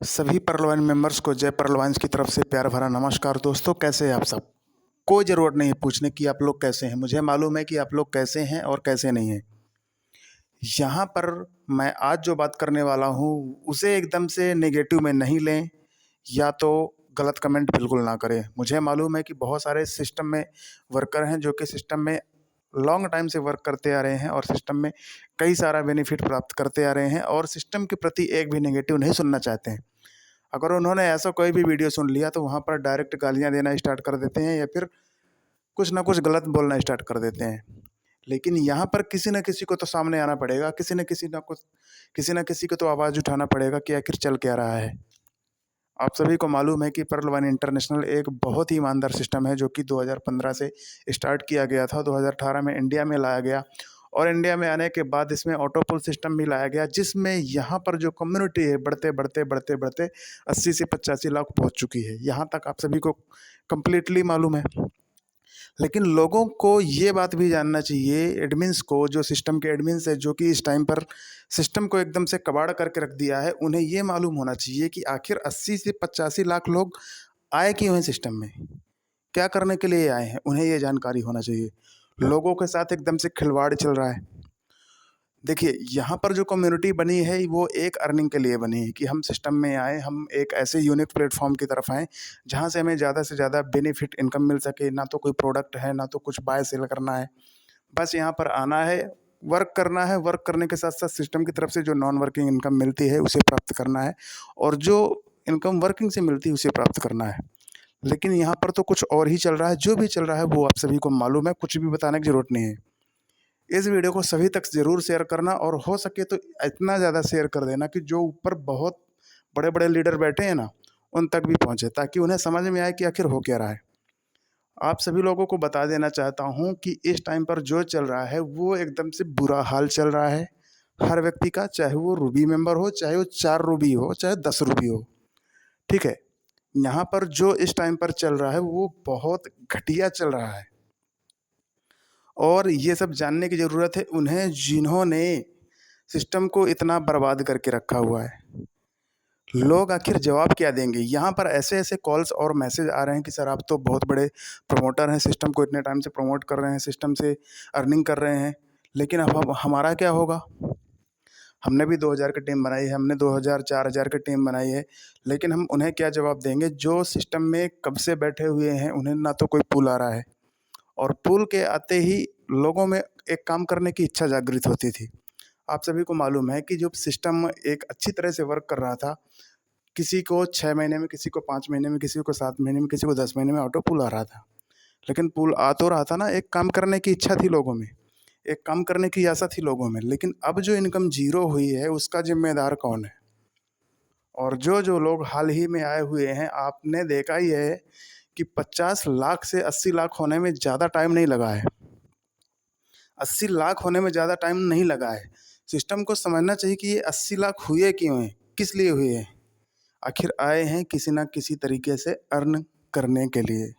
सभी पर्लवाइन मेंबर्स को जय पर्लवाइन्स की तरफ से प्यार भरा नमस्कार। दोस्तों, कैसे हैं आप सब? कोई ज़रूरत नहीं है पूछने की आप लोग कैसे हैं। मुझे मालूम है कि आप लोग कैसे हैं और कैसे नहीं हैं। यहाँ पर मैं आज जो बात करने वाला हूँ उसे एकदम से नेगेटिव में नहीं लें या तो गलत कमेंट बिल्कुल ना करें। मुझे मालूम है कि बहुत सारे सिस्टम में वर्कर हैं जो कि सिस्टम में लॉन्ग टाइम से वर्क करते आ रहे हैं और सिस्टम में कई सारा बेनिफिट प्राप्त करते आ रहे हैं और सिस्टम के प्रति एक भी नेगेटिव नहीं सुनना चाहते हैं। अगर उन्होंने ऐसा कोई भी वीडियो सुन लिया तो वहाँ पर डायरेक्ट गालियाँ देना स्टार्ट कर देते हैं या फिर कुछ ना कुछ गलत बोलना स्टार्ट कर देते हैं। लेकिन यहाँ पर किसी न किसी को तो सामने आना पड़ेगा, किसी न किसी को तो आवाज़ उठाना पड़ेगा कि आखिर चल क्या रहा है। आप सभी को मालूम है कि पर्ल वन इंटरनेशनल एक बहुत ही ईमानदार सिस्टम है जो कि 2015 से स्टार्ट किया गया था। 2018 में इंडिया में लाया गया और इंडिया में आने के बाद इसमें ऑटो पुल सिस्टम भी लाया गया, जिसमें यहाँ पर जो कम्युनिटी है बढ़ते 80 से 85 लाख पहुँच चुकी है। यहाँ तक आप सभी को कंप्लीटली मालूम है। लेकिन लोगों को ये बात भी जानना चाहिए, एडमिन्स को, जो सिस्टम के एडमिन्स है जो कि इस टाइम पर सिस्टम को एकदम से कबाड़ करके रख दिया है, उन्हें ये मालूम होना चाहिए कि आखिर 80 से 85 लाख लोग आए क्यों हैं सिस्टम में, क्या करने के लिए आए हैं, उन्हें ये जानकारी होना चाहिए। लोगों के साथ एकदम से खिलवाड़ चल रहा है। देखिए, यहाँ पर जो कम्युनिटी बनी है वो एक अर्निंग के लिए बनी है कि हम सिस्टम में आएँ, हम एक ऐसे यूनिक प्लेटफ़ॉर्म की तरफ आएँ, जहाँ से हमें ज़्यादा से ज़्यादा बेनिफिट इनकम मिल सके। ना तो कोई प्रोडक्ट है, ना तो कुछ बाय सेल करना है। बस यहाँ पर आना है, वर्क करना है, वर्क करने के साथ-साथ सिस्टम की तरफ से जो नॉन वर्किंग इनकम मिलती है, उसे प्राप्त करना है और जो इनकम वर्किंग से मिलती है, उसे प्राप्त करना है। लेकिन यहाँ पर तो कुछ और ही चल रहा है, जो भी चल रहा है वो आप सभी को मालूम है, कुछ भी बताने की ज़रूरत नहीं है। इस वीडियो को सभी तक ज़रूर शेयर करना और हो सके तो इतना ज़्यादा शेयर कर देना कि जो ऊपर बहुत बड़े-बड़े लीडर बैठे हैं ना, उन तक भी पहुँचे, ताकि उन्हें समझ में आए कि आखिर हो क्या रहा है। आप सभी लोगों को बता देना चाहता हूँ कि इस टाइम पर जो चल रहा है, वो एकदम से बुरा हाल चल रहा है हर व्यक्ति का, चाहे वो रूबी मेंबर हो, चाहे वो 4 रूबी हो, चाहे 10 रूबी हो, ठीक है? यहाँ पर जो इस टाइम पर चल रहा है, वो बहुत घटिया चल रहा है और ये सब जानने की ज़रूरत है उन्हें, जिन्होंने सिस्टम को इतना बर्बाद करके रखा हुआ है। लोग आखिर जवाब क्या देंगे? यहाँ पर ऐसे-ऐसे कॉल्स और मैसेज आ रहे हैं कि सर आप तो बहुत बड़े प्रमोटर हैं, सिस्टम को इतने टाइम से प्रमोट कर रहे हैं, सिस्टम से अर्निंग कर रहे हैं, लेकिन अब हमारा क्या होगा? हमने भी 2000 की टीम बनाई है, हमने 2000 4000 की टीम बनाई है, लेकिन हम उन्हें क्या जवाब देंगे जो सिस्टम में कब से बैठे हुए हैं, उन्हें ना तो कोई पुल आ रहा है और पुल के आते ही लोगों में एक काम करने की इच्छा जागृत होती थी। आप सभी को मालूम है कि जब सिस्टम एक अच्छी तरह से वर्क कर रहा था, किसी को 6 महीने में, किसी को 5 महीने में, किसी को 7 महीने में, किसी को 10 महीने में ऑटो पुल आ रहा था। लेकिन पुल आ तो रहा था ना, एक काम करने की इच्छा थी लोगों में, एक काम करने की आशा थी लोगों में। लेकिन अब जो इनकम ज़ीरो हुई है, उसका ज़िम्मेदार कौन है? और जो लोग हाल ही में आए हुए हैं, आपने देखा ही है कि 50 लाख से 80 लाख होने में ज़्यादा टाइम नहीं लगा है। 80 लाख होने में ज़्यादा टाइम नहीं लगा है। सिस्टम को समझना चाहिए कि ये 80 लाख हुए क्यों हैं? किस लिए हुए हैं? आखिर आए हैं किसी न किसी तरीके से अर्न करने के लिए।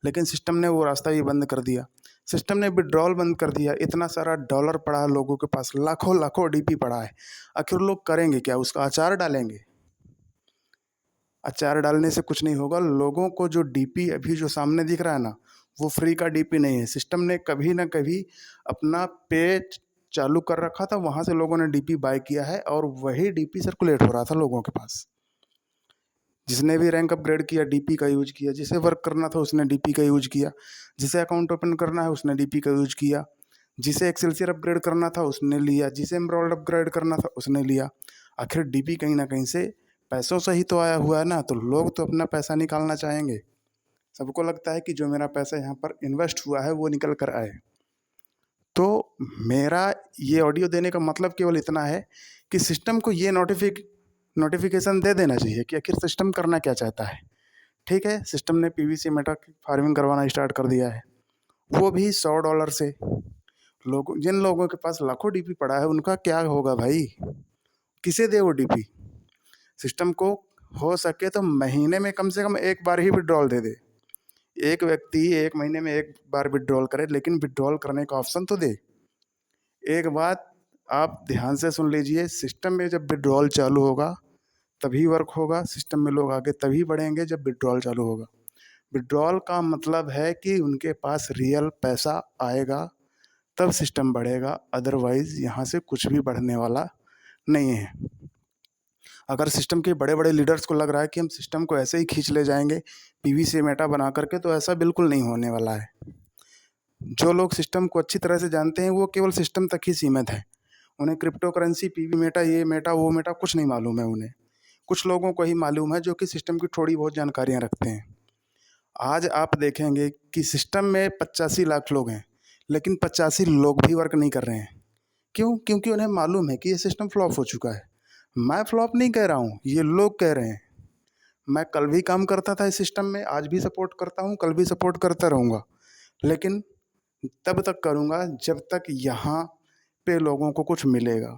लेकिन सिस्टम ने वो रास्ता भी बंद कर दिया। सिस्टम ने विथड्रॉल बंद कर दिया। इतना सारा डॉलर पड़ा है लोगों के पास, लाखों-लाखों डीपी पड़ा है। आखिर लोग करेंगे क्या? उसका अचार डालेंगे? अचार डालने से कुछ नहीं होगा। लोगों को जो डीपी अभी जो सामने दिख रहा है ना, वो फ्री का डीपी नहीं है। सिस्टम ने कभी न कभी अपना पेज चालू कर रखा था, वहाँ से लोगों ने डीपी बाय किया है और वही डीपी सर्कुलेट हो रहा था लोगों के पास। जिसने भी रैंक अपग्रेड किया, डीपी का यूज़ किया, जिसे वर्क करना था उसने डीपी का यूज़ किया, जिसे अकाउंट ओपन करना है उसने डीपी का यूज़ किया, जिसे एक्सेलसियर अपग्रेड करना था उसने लिया, जिसे एमराल्ड अपग्रेड करना था उसने लिया। आखिर डीपी कहीं न कहीं से पैसों से ही तो आया हुआ है ना, तो लोग तो अपना पैसा निकालना चाहेंगे। सबको लगता है कि जो मेरा पैसा यहाँ पर इन्वेस्ट हुआ है वो निकल कर आए। तो मेरा ये ऑडियो देने का मतलब केवल इतना है कि सिस्टम को ये नोटिफिकेशन दे देना चाहिए कि आखिर सिस्टम करना क्या चाहता है। ठीक है, सिस्टम ने पीवीसी मेटा फार्मिंग करवाना स्टार्ट कर दिया है, वो भी $100 से। जिन लोगों के पास लाखों डीपी पड़ा है उनका क्या होगा भाई? किसे दे वो डीपी? सिस्टम को हो सके तो महीने में कम से कम एक बार ही विड्रॉल दे दे। एक व्यक्ति 1 महीने में 1 बार विड्रॉल करे, लेकिन विड्रॉल करने का ऑप्शन तो दे। एक बात आप ध्यान से सुन लीजिए, सिस्टम में जब विड्रॉल चालू होगा तभी वर्क होगा, सिस्टम में लोग आगे तभी बढ़ेंगे जब विड्रॉल चालू होगा। विड्रॉल का मतलब है कि उनके पास रियल पैसा आएगा तब सिस्टम बढ़ेगा, अदरवाइज यहाँ से कुछ भी बढ़ने वाला नहीं है। अगर सिस्टम के बड़े बड़े लीडर्स को लग रहा है कि हम सिस्टम को ऐसे ही खींच ले जाएंगे पीवीसी मेटा बना करके, तो ऐसा बिल्कुल नहीं होने वाला है। जो लोग सिस्टम को अच्छी तरह से जानते हैं वो केवल सिस्टम तक ही सीमित है। उन्हें क्रिप्टो करेंसी, पीवी मेटा, ये मेटा, वो मेटा कुछ नहीं मालूम है उन्हें। कुछ लोगों को ही मालूम है जो कि सिस्टम की थोड़ी बहुत जानकारियाँ रखते हैं। आज आप देखेंगे कि सिस्टम में 85 लाख लोग हैं, लेकिन 85 लोग भी वर्क नहीं कर रहे हैं। क्यों? क्योंकि उन्हें मालूम है कि ये सिस्टम फ्लॉप हो चुका है। मैं फ्लॉप नहीं कह रहा हूँ, ये लोग कह रहे हैं। मैं कल भी काम करता था इस सिस्टम में, आज भी सपोर्ट करता हूँ, कल भी सपोर्ट करता रहूँगा, लेकिन तब तक करूँगा जब तक यहाँ पे लोगों को कुछ मिलेगा।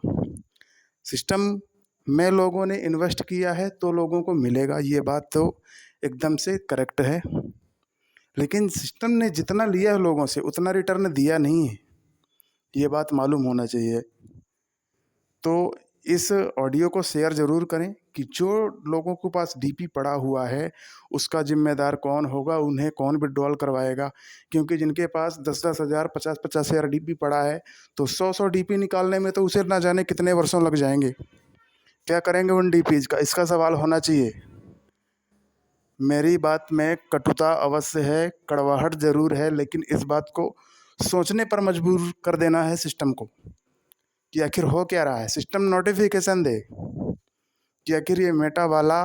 सिस्टम में लोगों ने इन्वेस्ट किया है तो लोगों को मिलेगा, ये बात तो एकदम से करेक्ट है। लेकिन सिस्टम ने जितना लिया है लोगों से उतना रिटर्न दिया नहीं है, ये बात मालूम होना चाहिए। तो इस ऑडियो को शेयर ज़रूर करें कि जो लोगों के पास डीपी पड़ा हुआ है उसका जिम्मेदार कौन होगा, उन्हें कौन विड्रॉल करवाएगा। क्योंकि जिनके पास 10-10 हज़ार, 50-50 हज़ार डीपी पड़ा है, तो 100-100 डीपी निकालने में तो उसे ना जाने कितने वर्षों लग जाएंगे। क्या करेंगे उन डीपीज का, इसका सवाल होना चाहिए। मेरी बात में कटुता अवश्य है, कड़वाहट ज़रूर है, लेकिन इस बात को सोचने पर मजबूर कर देना है सिस्टम को कि आखिर हो क्या रहा है। सिस्टम नोटिफिकेशन दे कि आखिर ये मेटा वाला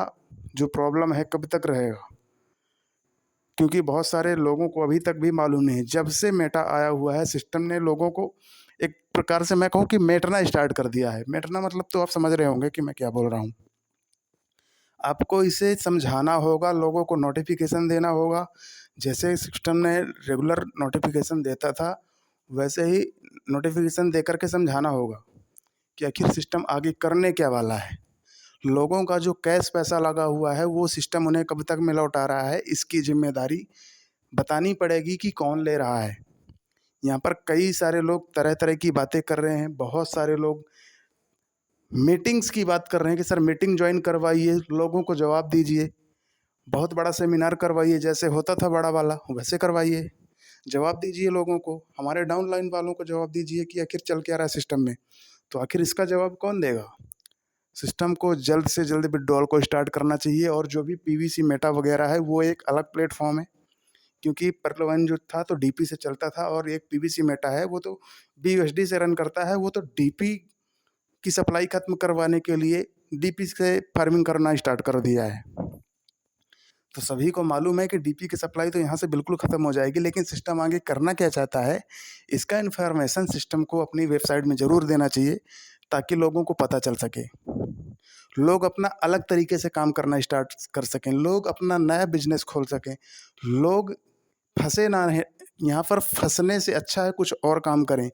जो प्रॉब्लम है कब तक रहेगा, क्योंकि बहुत सारे लोगों को अभी तक भी मालूम नहीं है। जब से मेटा आया हुआ है सिस्टम ने लोगों को एक प्रकार से, मैं कहूँ कि मेटना स्टार्ट कर दिया है। मेटना मतलब तो आप समझ रहे होंगे कि मैं क्या बोल रहा हूँ। आपको इसे समझाना होगा, लोगों को नोटिफिकेशन देना होगा। जैसे सिस्टम ने रेगुलर नोटिफिकेशन देता था वैसे ही नोटिफिकेशन दे करके समझाना होगा कि आखिर सिस्टम आगे करने क्या वाला है। लोगों का जो कैश पैसा लगा हुआ है वो सिस्टम उन्हें कब तक में लौटा रहा है, इसकी जिम्मेदारी बतानी पड़ेगी कि कौन ले रहा है। यहाँ पर कई सारे लोग तरह तरह की बातें कर रहे हैं। बहुत सारे लोग मीटिंग्स की बात कर रहे हैं कि सर मीटिंग ज्वाइन करवाइए, लोगों को जवाब दीजिए, बहुत बड़ा सेमिनार करवाइए, जैसे होता था बड़ा वाला वैसे करवाइए, जवाब दीजिए लोगों को, हमारे डाउनलाइन वालों को जवाब दीजिए कि आखिर चल क्या रहा है सिस्टम में। तो आखिर इसका जवाब कौन देगा? सिस्टम को जल्द से जल्द विड्रॉल को स्टार्ट करना चाहिए। और जो भी पीवीसी मेटा वगैरह है वो एक अलग प्लेटफॉर्म है, क्योंकि पर्ल वन जो था तो डीपी से चलता था, और एक पीवीसी मेटा है वो तो बीयूएसडी से रन करता है। वो तो डीपी की सप्लाई खत्म करवाने के लिए डीपी से फार्मिंग करना स्टार्ट कर दिया है। तो सभी को मालूम है कि डीपी की सप्लाई तो यहाँ से बिल्कुल ख़त्म हो जाएगी, लेकिन सिस्टम आगे करना क्या चाहता है इसका इन्फॉर्मेशन सिस्टम को अपनी वेबसाइट में ज़रूर देना चाहिए, ताकि लोगों को पता चल सके, लोग अपना अलग तरीके से काम करना स्टार्ट कर सकें, लोग अपना नया बिजनेस खोल सकें, लोग फंसे ना रहें। यहाँ पर फंसने से अच्छा है कुछ और काम करें।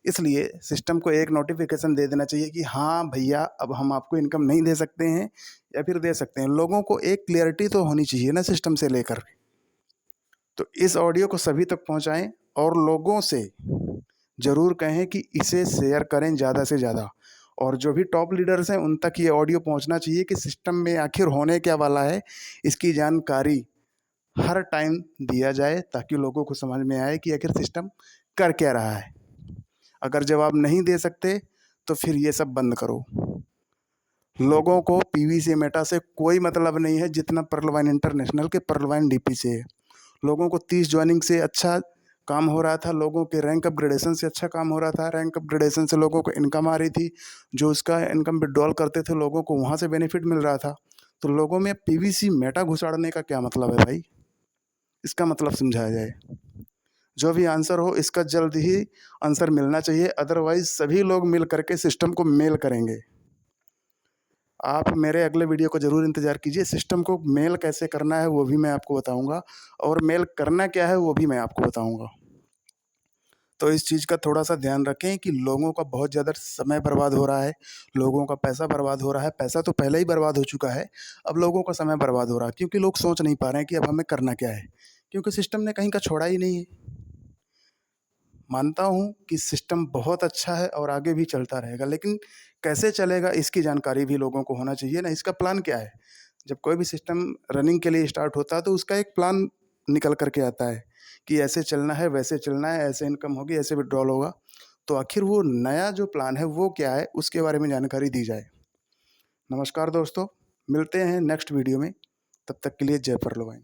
इसलिए सिस्टम को एक नोटिफिकेशन दे देना चाहिए कि हाँ भैया अब हम आपको इनकम नहीं दे सकते हैं, या फिर दे सकते हैं। लोगों को एक क्लियरिटी तो होनी चाहिए ना सिस्टम से लेकर। तो इस ऑडियो को सभी तक पहुंचाएं और लोगों से ज़रूर कहें कि इसे शेयर करें ज़्यादा से ज़्यादा। और जो भी टॉप लीडर्स हैं उन तक ये ऑडियो पहुंचना चाहिए कि सिस्टम में आखिर होने क्या वाला है, इसकी जानकारी हर टाइम दिया जाए, ताकि लोगों को समझ में आए कि आखिर सिस्टम कर क्या रहा है। अगर जवाब नहीं दे सकते तो फिर ये सब बंद करो। लोगों को पीवीसी मेटा से कोई मतलब नहीं है जितना पर्ल वाइन इंटरनेशनल के पर्ल वाइन डीपी से है। लोगों को 30 ज्वाइनिंग से अच्छा काम हो रहा था, लोगों के रैंक अपग्रेडेशन से अच्छा काम हो रहा था, रैंक अपग्रेडेशन से लोगों को इनकम आ रही थी, जो उसका इनकम विड्रॉल करते थे लोगों को वहाँ से बेनिफिट मिल रहा था। तो लोगों में पीवीसी मेटा घुसाड़ने का क्या मतलब है भाई, इसका मतलब समझाया जाए। जो भी आंसर हो इसका जल्द ही आंसर मिलना चाहिए, अदरवाइज सभी लोग मिल करके सिस्टम को मेल करेंगे। आप मेरे अगले वीडियो को ज़रूर इंतज़ार कीजिए। सिस्टम को मेल कैसे करना है वो भी मैं आपको बताऊंगा, और मेल करना क्या है वो भी मैं आपको बताऊंगा। तो इस चीज़ का थोड़ा सा ध्यान रखें कि लोगों का बहुत ज़्यादा समय बर्बाद हो रहा है, लोगों का पैसा बर्बाद हो रहा है। पैसा तो पहले ही बर्बाद हो चुका है, अब लोगों का समय बर्बाद हो रहा है, क्योंकि लोग सोच नहीं पा रहे हैं कि अब हमें करना क्या है, क्योंकि सिस्टम ने कहीं का छोड़ा ही नहीं है। मानता हूँ कि सिस्टम बहुत अच्छा है और आगे भी चलता रहेगा, लेकिन कैसे चलेगा इसकी जानकारी भी लोगों को होना चाहिए ना, इसका प्लान क्या है। जब कोई भी सिस्टम रनिंग के लिए स्टार्ट होता है तो उसका एक प्लान निकल कर के आता है कि ऐसे चलना है, वैसे चलना है, ऐसे इनकम होगी, ऐसे विड्रॉल होगा। तो आखिर वो नया जो प्लान है वो क्या है, उसके बारे में जानकारी दी जाए। नमस्कार दोस्तों, मिलते हैं नेक्स्ट वीडियो में। तब तक के लिए जय परलोवाइन।